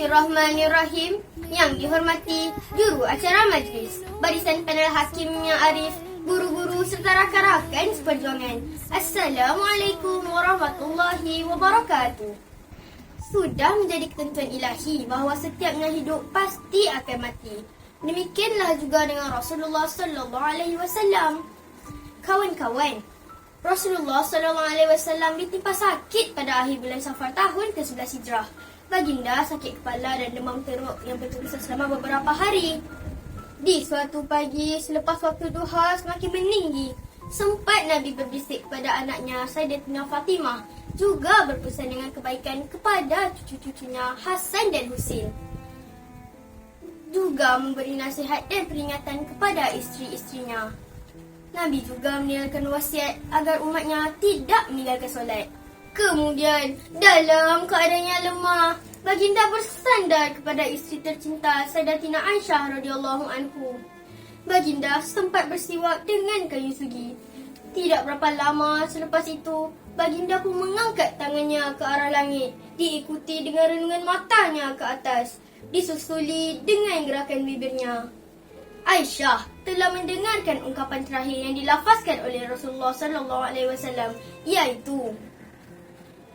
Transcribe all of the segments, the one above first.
Bismillahirrahmanirrahim. Yang dihormati juru acara majlis, barisan panel hakim yang arif, guru-guru serta rakan-rakan seperjuangan. Assalamualaikum warahmatullahi wabarakatuh. Sudah menjadi ketentuan ilahi bahawa setiap yang hidup pasti akan mati. Demikianlah juga dengan Rasulullah sallallahu alaihi wasallam. Kawan-kawan, Rasulullah SAW ditimpa sakit pada akhir bulan Safar tahun ke-11 Hijrah. Baginda sakit kepala dan demam teruk yang berterusan selama beberapa hari. Di suatu pagi selepas waktu duha semakin meninggi, sempat Nabi berbisik kepada anaknya Sayyidatina Fatimah, juga berpesan dengan kebaikan kepada cucu-cucunya Hasan dan Husin. Juga memberi nasihat dan peringatan kepada isteri-isterinya. Nabi juga meninggalkan wasiat agar umatnya tidak meninggalkan solat. Kemudian, dalam keadaan yang lemah, baginda bersandar kepada isteri tercinta Sayyidatina Aisyah radhiyallahu anhu. Baginda sempat bersiwak dengan kayu sugi. Tidak berapa lama selepas itu, baginda pun mengangkat tangannya ke arah langit, diikuti dengan renungan matanya ke atas, disusuli dengan gerakan bibirnya. Aisyah telah mendengarkan ungkapan terakhir yang dilafazkan oleh Rasulullah sallallahu alaihi wasallam, iaitu,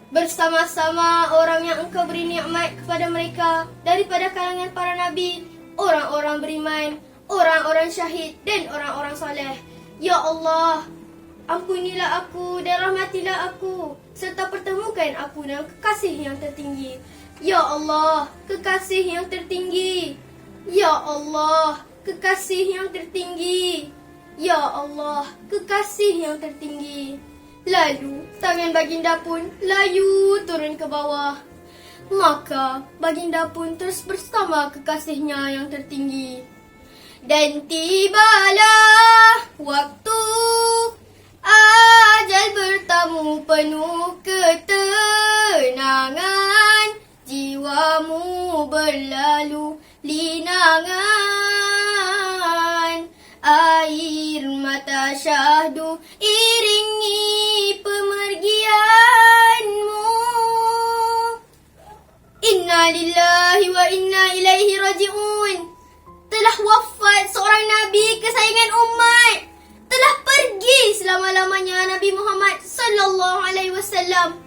bersama-sama orang yang engkau beri nikmat kepada mereka daripada kalangan para nabi, orang-orang beriman, orang-orang syahid dan orang-orang soleh. Ya Allah, ampunilah aku dan rahmatilah aku, serta pertemukan aku dengan kekasih yang tertinggi. Ya Allah, kekasih yang tertinggi. Ya Allah, kekasih yang tertinggi. Ya Allah, kekasih yang tertinggi. Lalu, tangan baginda pun layu turun ke bawah. Maka, baginda pun terus bersama kekasihnya yang tertinggi. Dan tibalah waktu ajal bertamu penuh ketenangan, jiwamu berlalu linangan, air mata syahdu iringi pemergianmu. Inna lillahi wa inna ilaihi raji'un. Telah wafat seorang Nabi kesayangan umat. Telah pergi selama-lamanya Nabi Muhammad sallallahu alaihi wasallam,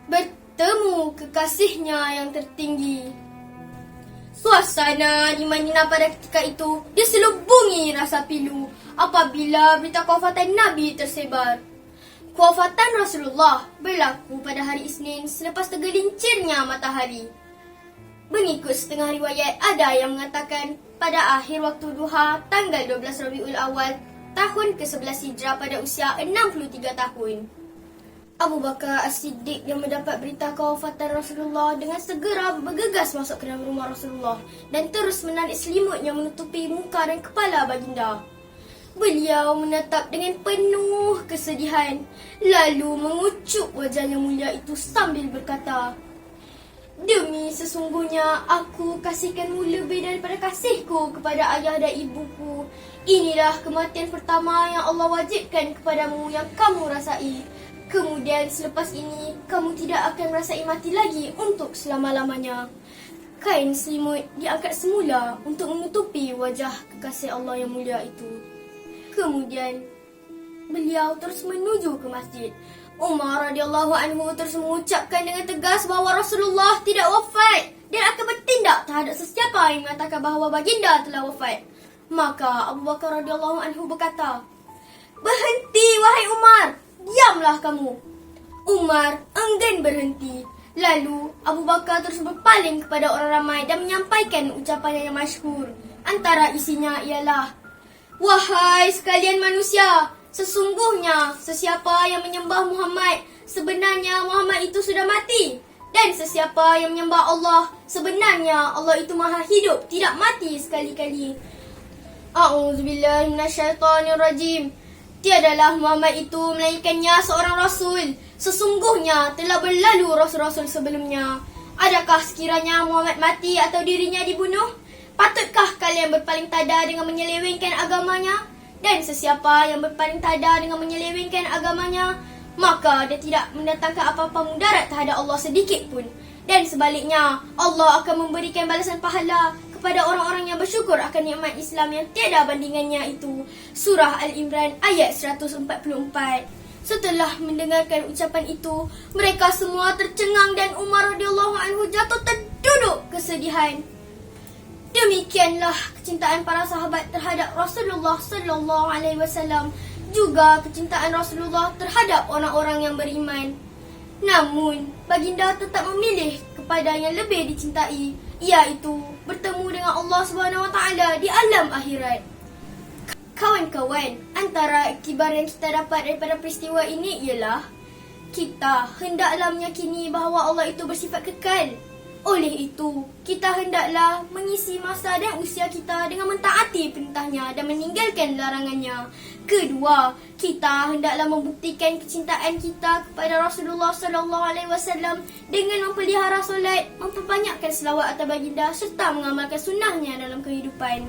bertemu kekasihnya yang tertinggi. Suasana di Madinah pada ketika itu diselubungi rasa pilu apabila berita kewafatan Nabi tersebar. Kewafatan Rasulullah berlaku pada hari Isnin selepas tergelincirnya matahari. Mengikut setengah riwayat, ada yang mengatakan pada akhir waktu duha tanggal 12 Rabiul Awal tahun ke-11 Hijrah pada usia 63 tahun. Abu Bakar As-Siddiq yang mendapat berita kewafatan Rasulullah dengan segera bergegas masuk ke dalam rumah Rasulullah dan terus menarik selimut yang menutupi muka dan kepala baginda. Beliau menatap dengan penuh kesedihan, lalu mengucup wajahnya mulia itu sambil berkata, "Demi sesungguhnya aku kasihkanmu lebih daripada kasihku kepada ayah dan ibuku. Inilah kematian pertama yang Allah wajibkan kepadamu yang kamu rasai. Kemudian selepas ini, kamu tidak akan merasai mati lagi untuk selama-lamanya." Kain selimut diangkat semula untuk menutupi wajah kekasih Allah yang mulia itu. Kemudian, beliau terus menuju ke masjid. Umar radhiyallahu anhu terus mengucapkan dengan tegas bahawa Rasulullah tidak wafat dan akan bertindak terhadap sesiapa yang mengatakan bahawa baginda telah wafat. Maka Abu Bakar radhiyallahu anhu berkata, "Berhenti wahai Umar, diamlah kamu." Umar enggan berhenti. Lalu Abu Bakar terus berpaling kepada orang ramai dan menyampaikan ucapan yang masyhur. Antara isinya ialah, "Wahai sekalian manusia, sesungguhnya sesiapa yang menyembah Muhammad, sebenarnya Muhammad itu sudah mati. Dan sesiapa yang menyembah Allah, sebenarnya Allah itu maha hidup, tidak mati sekali-kali." A'udzubillahi minasyaitonirrajim. Tiadalah Muhammad itu melainkannya seorang Rasul. Sesungguhnya telah berlalu Rasul-Rasul sebelumnya. Adakah sekiranya Muhammad mati atau dirinya dibunuh? Patutkah kalian berpaling tada dengan menyelewengkan agamanya? Dan sesiapa yang berpaling tada dengan menyelewengkan agamanya, maka dia tidak mendatangkan apa-apa mudarat terhadap Allah sedikit pun. Dan sebaliknya, Allah akan memberikan balasan pahala kepada orang-orang yang bersyukur akan nikmat Islam yang tiada bandingannya itu. Surah Al-Imran ayat 144. Setelah mendengarkan ucapan itu, mereka semua tercengang dan Umar radhiyallahu anhu jatuh terduduk kesedihan. Demikianlah kecintaan para sahabat terhadap Rasulullah sallallahu alaihi wasallam, juga kecintaan Rasulullah terhadap orang-orang yang beriman. Namun, baginda tetap memilih kepada yang lebih dicintai, iaitu bertemu dengan Allah Subhanahu wa taala di alam akhirat. Kawan-kawan, antara iktibar yang kita dapat daripada peristiwa ini ialah kita hendaklah meyakini bahawa Allah itu bersifat kekal. Oleh itu, kita hendaklah mengisi masa dan usia kita dengan mentaati perintahnya dan meninggalkan larangannya. Kedua, kita hendaklah membuktikan kecintaan kita kepada Rasulullah sallallahu alaihi wasallam dengan memelihara solat, memperbanyakkan selawat atas baginda serta mengamalkan sunnahnya dalam kehidupan.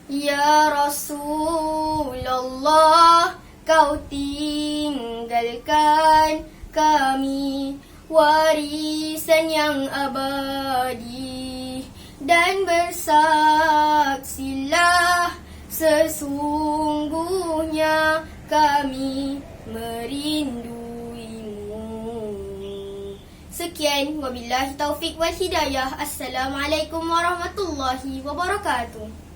Ya Rasulullah, kau tinggalkan kami warisan yang abadi, dan bersaksilah sesungguhnya kami merinduimu. Sekian, wabillahi taufik wal hidayah. Assalamualaikum warahmatullahi wabarakatuh.